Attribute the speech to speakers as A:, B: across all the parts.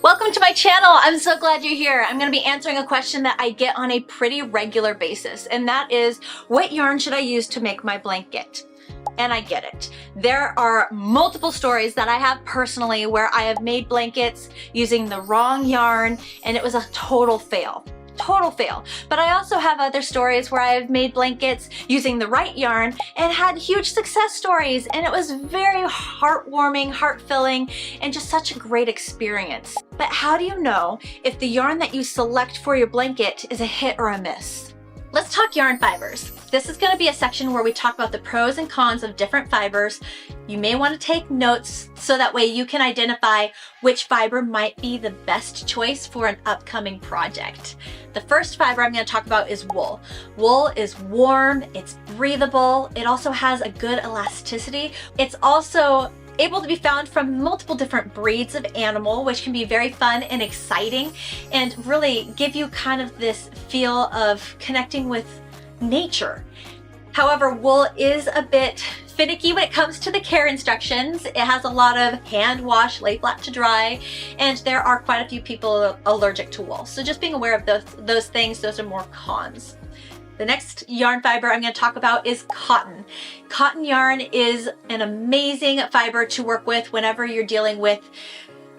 A: Welcome to my channel. I'm so glad you're here. I'm going to be answering a question that I get on a pretty regular basis, and that is, what yarn should I use to make my blanket? And I get it. There are multiple stories that I have personally where I have made blankets using the wrong yarn and it was a total fail. Total fail. But I also have other stories where I've made blankets using the right yarn and had huge success stories, and it was very heartwarming, heart-filling, and just such a great experience. But how do you know if the yarn that you select for your blanket is a hit or a miss? Let's talk yarn fibers. This is going to be a section where we talk about the pros and cons of different fibers. You may want to take notes so that way you can identify which fiber might be the best choice for an upcoming project. The first fiber I'm going to talk about is wool. Wool is warm, it's breathable, it also has a good elasticity. It's also able to be found from multiple different breeds of animal, which can be very fun and exciting and really give you kind of this feel of connecting with nature. However, wool is a bit finicky when it comes to the care instructions. It has a lot of hand wash, lay flat to dry, and there are quite a few people allergic to wool. So just being aware of those things, those are more cons. The next yarn fiber I'm going to talk about is cotton. Cotton yarn is an amazing fiber to work with whenever you're dealing with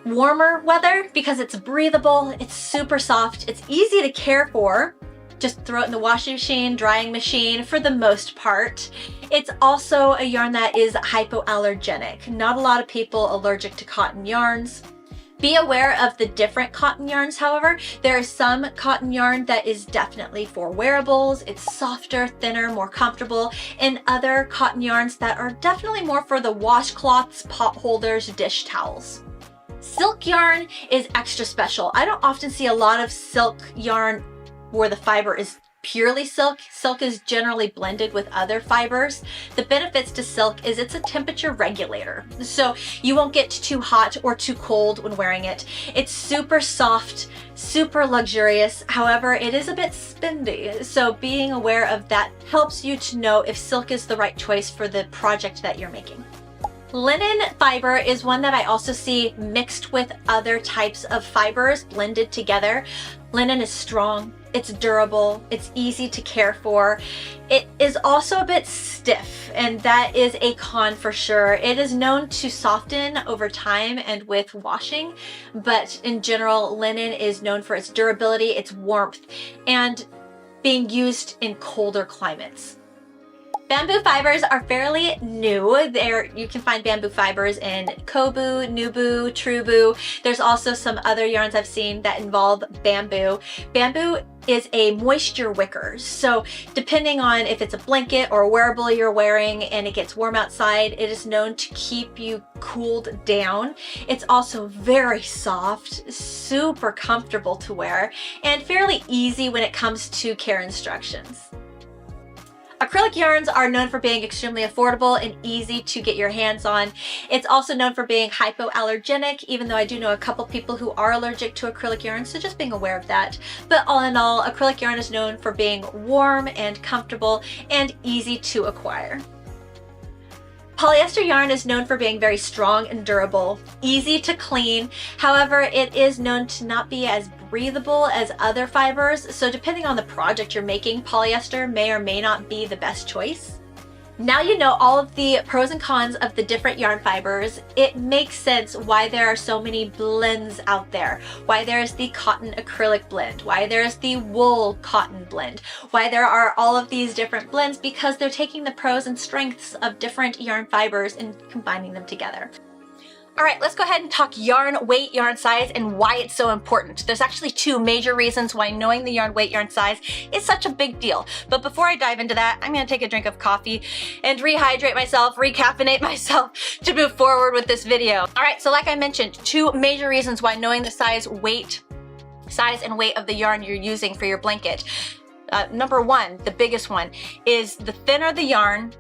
A: warmer weather because it's breathable, it's super soft, it's easy to care for. Just throw it in the washing machine, drying machine for the most part. It's also a yarn that is hypoallergenic. Not a lot of people allergic to cotton yarns. Be aware of the different cotton yarns, however. There is some cotton yarn that is definitely for wearables. It's softer, thinner, more comfortable, and other cotton yarns that are definitely more for the washcloths, pot holders, dish towels. Silk yarn is extra special. I don't often see a lot of silk yarn where the fiber is purely silk. Silk is generally blended with other fibers. The benefits to silk is it's a temperature regulator, so you won't get too hot or too cold when wearing it. It's super soft, super luxurious. However, it is a bit spendy, so being aware of that helps you to know if silk is the right choice for the project that you're making. Linen fiber is one that I also see mixed with other types of fibers blended together. Linen is strong, it's durable, it's easy to care for. It is also a bit stiff, and that is a con for sure. It is known to soften over time and with washing, but in general, linen is known for its durability, its warmth, and being used in colder climates. Bamboo fibers are fairly new. You can find bamboo fibers in Kobu, Nubu, Trubu. There's also some other yarns I've seen that involve bamboo. Bamboo is a moisture wicker, so depending on if it's a blanket or a wearable you're wearing and it gets warm outside, it is known to keep you cooled down. It's also very soft, super comfortable to wear, and fairly easy when it comes to care instructions. Acrylic yarns are known for being extremely affordable and easy to get your hands on. It's also known for being hypoallergenic, even though I do know a couple people who are allergic to acrylic yarn, so just being aware of that. But all in all, acrylic yarn is known for being warm and comfortable and easy to acquire. Polyester yarn is known for being very strong and durable, easy to clean. However, it is known to not be as breathable as other fibers, so depending on the project you're making, polyester may or may not be the best choice. Now you know all of the pros and cons of the different yarn fibers. It makes sense why there are so many blends out there, why there's the cotton acrylic blend, why there's the wool cotton blend, why there are all of these different blends, because they're taking the pros and strengths of different yarn fibers and combining them together. All right, let's go ahead and talk yarn weight, yarn size, and why it's so important. There's actually two major reasons why knowing the yarn weight, yarn size is such a big deal. But before I dive into that, I'm gonna take a drink of coffee and rehydrate myself, recaffeinate myself to move forward with this video. All right, so like I mentioned, two major reasons why knowing the size and weight of the yarn you're using for your blanket. Number one, the biggest one, is the thinner the yarn,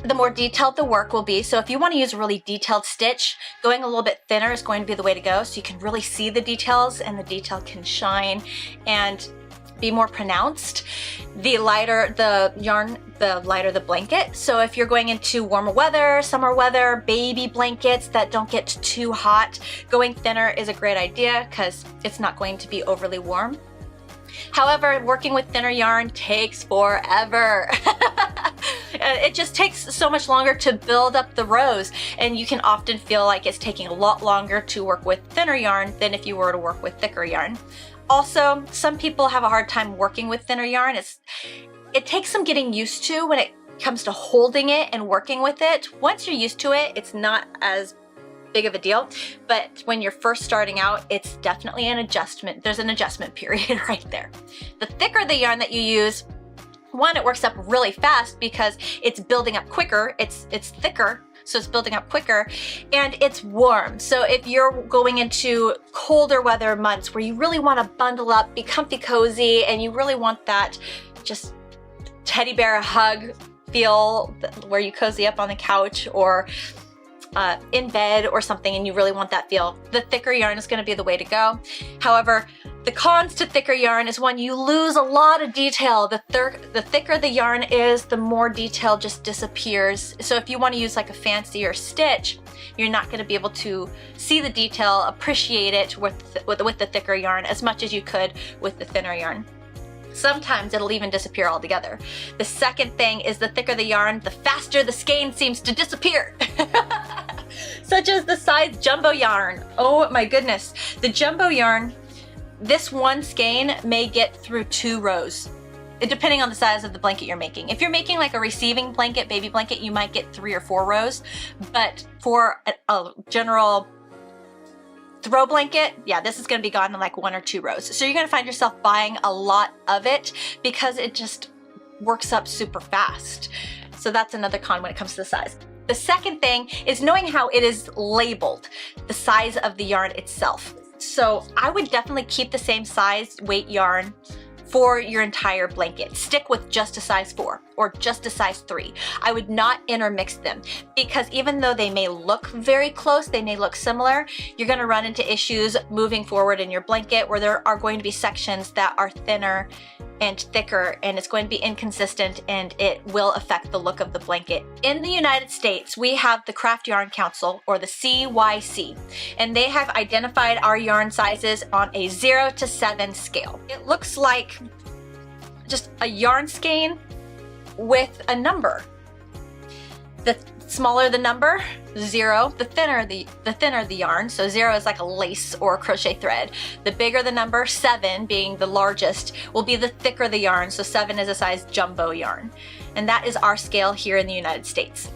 A: the more detailed the work will be. So if you want to use a really detailed stitch, going a little bit thinner is going to be the way to go, so you can really see the details and the detail can shine and be more pronounced, the lighter the yarn, the lighter the blanket. So if you're going into warmer weather, summer weather, baby blankets that don't get too hot, going thinner is a great idea because it's not going to be overly warm. However, working with thinner yarn takes forever. It just takes so much longer to build up the rows, and you can often feel like it's taking a lot longer to work with thinner yarn than if you were to work with thicker yarn. Also, some people have a hard time working with thinner yarn. It takes some getting used to when it comes to holding it and working with it. Once you're used to it, it's not as big of a deal, but when you're first starting out, it's definitely an adjustment. There's an adjustment period right there. The thicker the yarn that you use, one, it works up really fast because it's building up quicker. It's thicker, so it's building up quicker, and it's warm. So if you're going into colder weather months where you really want to bundle up, be comfy cozy, and you really want that just teddy bear hug feel where you cozy up on the couch or in bed or something, and you really want that feel, the thicker yarn is going to be the way to go. However, the cons to thicker yarn is, one, you lose a lot of detail. The thicker the yarn is, the more detail just disappears. So if you want to use like a fancier stitch, you're not going to be able to see the detail, appreciate it with the thicker yarn as much as you could with the thinner yarn. Sometimes it'll even disappear altogether. The second thing is, the thicker the yarn, the faster the skein seems to disappear. Such as the size jumbo yarn. Oh my goodness. The jumbo yarn, this one skein may get through 2 rows, depending on the size of the blanket you're making. If you're making like a receiving blanket, baby blanket, you might get 3 or 4 rows. But for a general throw blanket, yeah, this is going to be gone in like 1 or 2 rows. So you're going to find yourself buying a lot of it because it just works up super fast. So that's another con when it comes to the size. The second thing is knowing how it is labeled, the size of the yarn itself. So I would definitely keep the same size weight yarn for your entire blanket. Stick with just a size 4 or just a size 3. I would not intermix them, because even though they may look very close, they may look similar, you're going to run into issues moving forward in your blanket where there are going to be sections that are thinner and thicker, and it's going to be inconsistent, and it will affect the look of the blanket. In the United States, we have the Craft Yarn Council, or the CYC, and they have identified our yarn sizes on a 0 to 7 scale. It looks like just a yarn skein with a number. The smaller the number, 0, the thinner the yarn. So 0 is like a lace or a crochet thread. The bigger the number, 7 being the largest, will be the thicker the yarn. So 7 is a size jumbo yarn. And that is our scale here in the United States.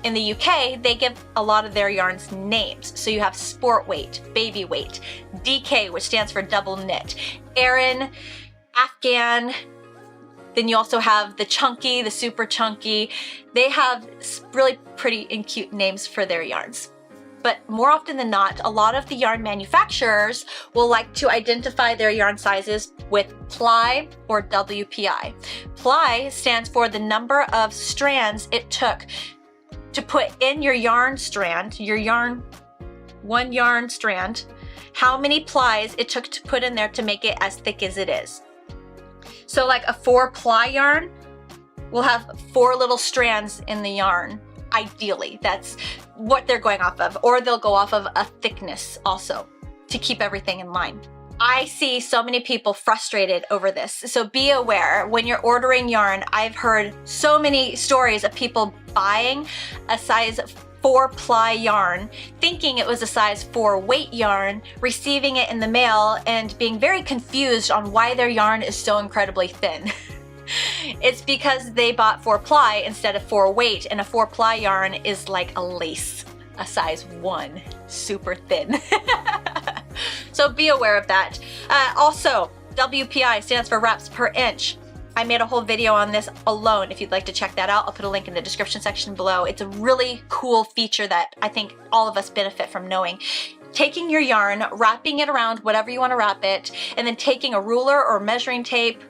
A: In the UK, they give a lot of their yarns names. So you have sport weight, baby weight, DK, which stands for double knit, Aran, Afghan. Then you also have the chunky, the super chunky. They have really pretty and cute names for their yarns. But more often than not, a lot of the yarn manufacturers will like to identify their yarn sizes with ply or WPI. Ply stands for the number of strands it took to put in your yarn strand, one yarn strand, how many plies it took to put in there to make it as thick as it is. So like a 4-ply yarn will have 4 little strands in the yarn. Ideally, that's what they're going off of. Or they'll go off of a thickness also to keep everything in line. I see so many people frustrated over this. So be aware when you're ordering yarn. I've heard so many stories of people buying a size 4-ply yarn, thinking it was a size 4 weight yarn, receiving it in the mail, and being very confused on why their yarn is so incredibly thin. It's because they bought 4-ply instead of 4 weight, and a 4-ply yarn is like a lace, a size 1, super thin. So be aware of that. Also, WPI stands for wraps per inch. I made a whole video on this alone. If you'd like to check that out, I'll put a link in the description section below. It's a really cool feature that I think all of us benefit from knowing. Taking your yarn, wrapping it around whatever you want to wrap it, and then taking a ruler or measuring tape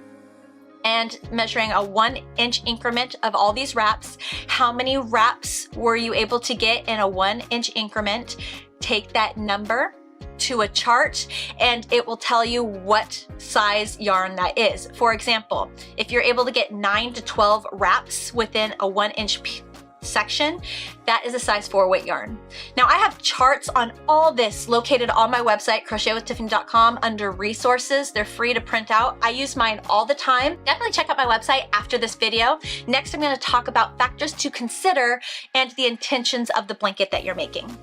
A: and measuring a 1-inch increment of all these wraps. How many wraps were you able to get in a 1-inch increment? Take that number to a chart and it will tell you what size yarn that is. For example, if you're able to get 9 to 12 wraps within a 1-inch section, that is a size 4 weight yarn. Now I have charts on all this located on my website, crochetwithtiffany.com, under resources. They're free to print out. I use mine all the time. Definitely check out my website after this video. Next, I'm going to talk about factors to consider and the intentions of the blanket that you're making.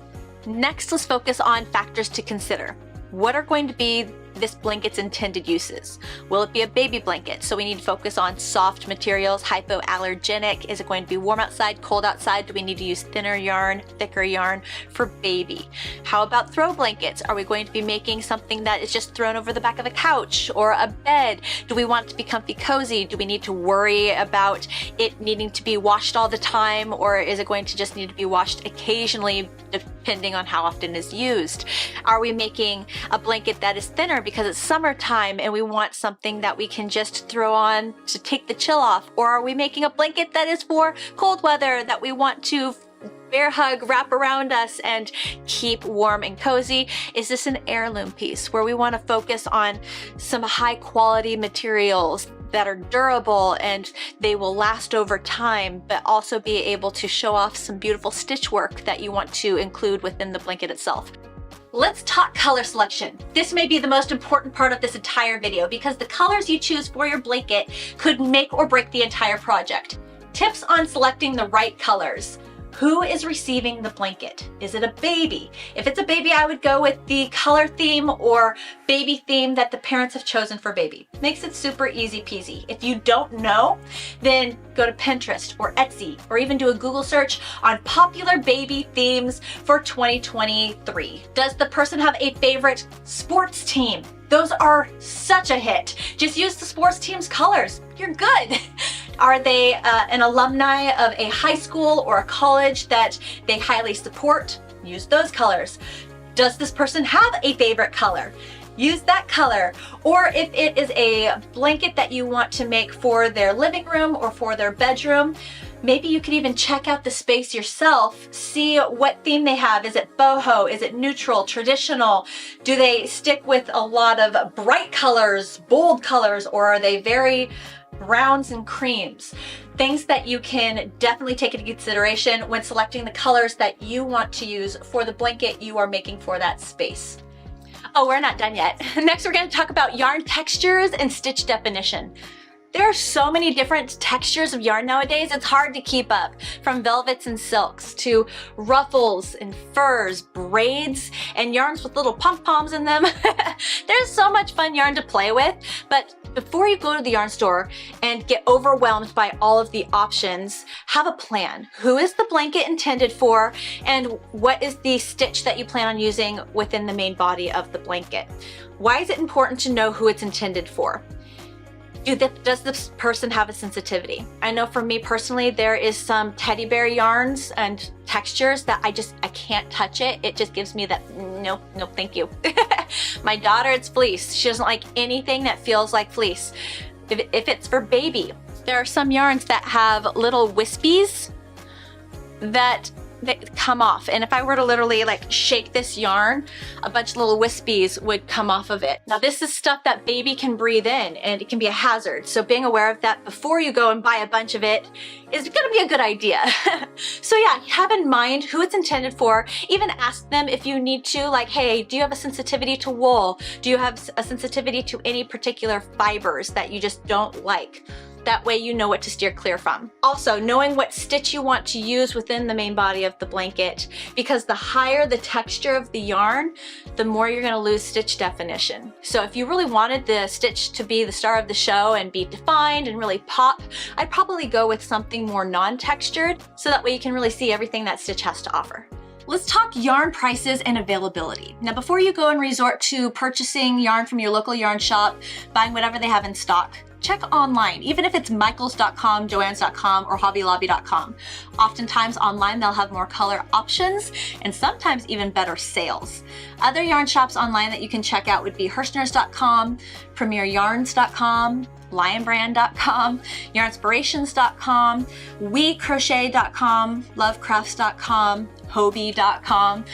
A: Next, let's focus on factors to consider. What are going to be this blanket's intended uses? Will it be a baby blanket? So we need to focus on soft materials, hypoallergenic. Is it going to be warm outside, cold outside? Do we need to use thinner yarn, thicker yarn for baby? How about throw blankets? Are we going to be making something that is just thrown over the back of a couch or a bed? Do we want it to be comfy cozy? Do we need to worry about it needing to be washed all the time, or is it going to just need to be washed occasionally depending on how often it's used? Are we making a blanket that is thinner because it's summertime and we want something that we can just throw on to take the chill off? Or are we making a blanket that is for cold weather that we want to bear hug, wrap around us and keep warm and cozy? Is this an heirloom piece where we want to focus on some high quality materials that are durable and they will last over time, but also be able to show off some beautiful stitch work that you want to include within the blanket itself? Let's talk color selection. This may be the most important part of this entire video because the colors you choose for your blanket could make or break the entire project. Tips on selecting the right colors. Who is receiving the blanket? Is it a baby? If it's a baby, I would go with the color theme or baby theme that the parents have chosen for baby. Makes it super easy peasy. If you don't know, then go to Pinterest or Etsy or even do a Google search on popular baby themes for 2023. Does the person have a favorite sports team? Those are such a hit. Just use the sports team's colors. You're good. Are they an alumni of a high school or a college that they highly support? Use those colors. Does this person have a favorite color? Use that color. Or if it is a blanket that you want to make for their living room or for their bedroom, maybe you could even check out the space yourself, see what theme they have. Is it boho? Is it neutral, traditional? Do they stick with a lot of bright colors, bold colors, or are they very browns and creams? Things that you can definitely take into consideration when selecting the colors that you want to use for the blanket you are making for that space. Oh, we're not done yet. Next, we're going to talk about yarn textures and stitch definition. There are so many different textures of yarn nowadays, it's hard to keep up. From velvets and silks to ruffles and furs, braids, and yarns with little pom-poms in them. There's so much fun yarn to play with, but before you go to the yarn store and get overwhelmed by all of the options, have a plan. Who is the blanket intended for, and what is the stitch that you plan on using within the main body of the blanket? Why is it important to know who it's intended for? Does this person have a sensitivity? I know for me personally, there is some teddy bear yarns and textures that I can't touch it. It just gives me that, nope, thank you. My daughter, it's fleece. She doesn't like anything that feels like fleece. If it's for baby, there are some yarns that have little wispies that come off, and if I were to literally like shake this yarn, a bunch of little wispies would come off of it. Now this is stuff that baby can breathe in and it can be a hazard, so being aware of that before you go and buy a bunch of it is gonna be a good idea. So yeah, have in mind who it's intended for. Even ask them if you need to, like, hey, do you have a sensitivity to wool? Do you have a sensitivity to any particular fibers that you just don't like? That way you know what to steer clear from. Also, knowing what stitch you want to use within the main body of the blanket, because the higher the texture of the yarn, the more you're gonna lose stitch definition. So if you really wanted the stitch to be the star of the show and be defined and really pop, I'd probably go with something more non-textured, so that way you can really see everything that stitch has to offer. Let's talk yarn prices and availability. Now, before you go and resort to purchasing yarn from your local yarn shop, buying whatever they have in stock, check online, even if it's michaels.com, joann's.com, or hobbylobby.com. Oftentimes online, they'll have more color options and sometimes even better sales. Other yarn shops online that you can check out would be Hirschners.com, premieryarns.com, lionbrand.com, yarnspirations.com, wecrochet.com, lovecrafts.com, Hobie.com.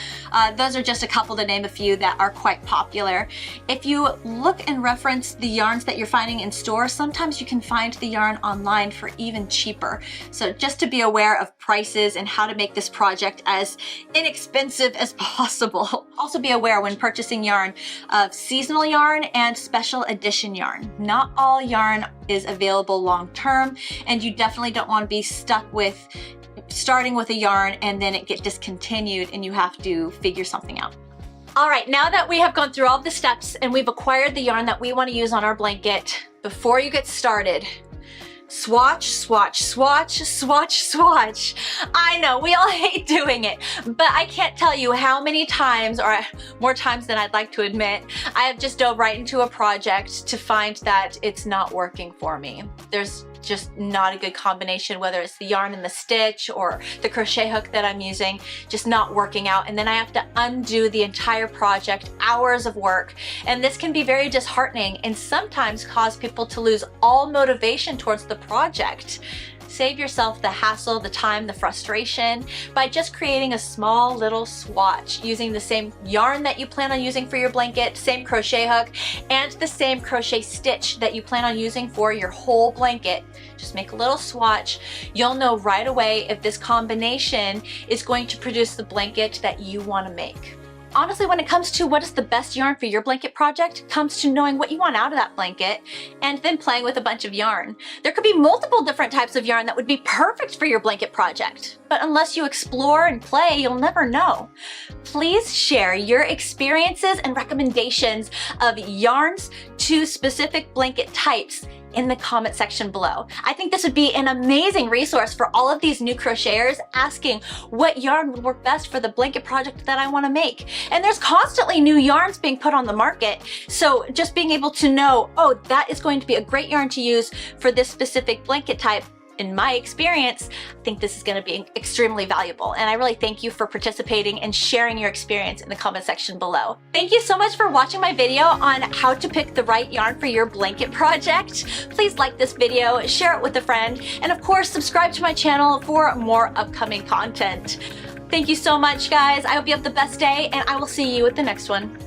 A: Those are just a couple to name a few that are quite popular. If you look and reference the yarns that you're finding in stores, sometimes you can find the yarn online for even cheaper. So just to be aware of prices and how to make this project as inexpensive as possible. Also be aware when purchasing yarn of seasonal yarn and special edition yarn. Not all yarn is available long term, and you definitely don't want to be stuck with starting with a yarn and then it get discontinued and you have to figure something out. All right, now that we have gone through all the steps and we've acquired the yarn that we want to use on our blanket, before you get started, swatch, swatch, swatch, swatch, swatch. I know, we all hate doing it, but I can't tell you how many times, or more times than I'd like to admit, I have just dove right into a project to find that it's not working for me. There's just not a good combination, whether it's the yarn and the stitch or the crochet hook that I'm using, just not working out. And then I have to undo the entire project, hours of work. And this can be very disheartening and sometimes cause people to lose all motivation towards the project. Save yourself the hassle, the time, the frustration by just creating a small little swatch using the same yarn that you plan on using for your blanket, same crochet hook, and the same crochet stitch that you plan on using for your whole blanket. Just make a little swatch. You'll know right away if this combination is going to produce the blanket that you want to make. Honestly, when it comes to what is the best yarn for your blanket project, it comes to knowing what you want out of that blanket and then playing with a bunch of yarn. There could be multiple different types of yarn that would be perfect for your blanket project, but unless you explore and play, you'll never know. Please share your experiences and recommendations of yarns to specific blanket types in the comment section below. I think this would be an amazing resource for all of these new crocheters asking what yarn would work best for the blanket project that I want to make. And there's constantly new yarns being put on the market, so just being able to know, oh, that is going to be a great yarn to use for this specific blanket type. In my experience, I think this is going to be extremely valuable, and I really thank you for participating and sharing your experience in the comment section below. Thank you so much for watching my video on how to pick the right yarn for your blanket project. Please like this video, share it with a friend, and of course subscribe to my channel for more upcoming content. Thank you so much, guys. I hope you have the best day, and I will see you at the next one.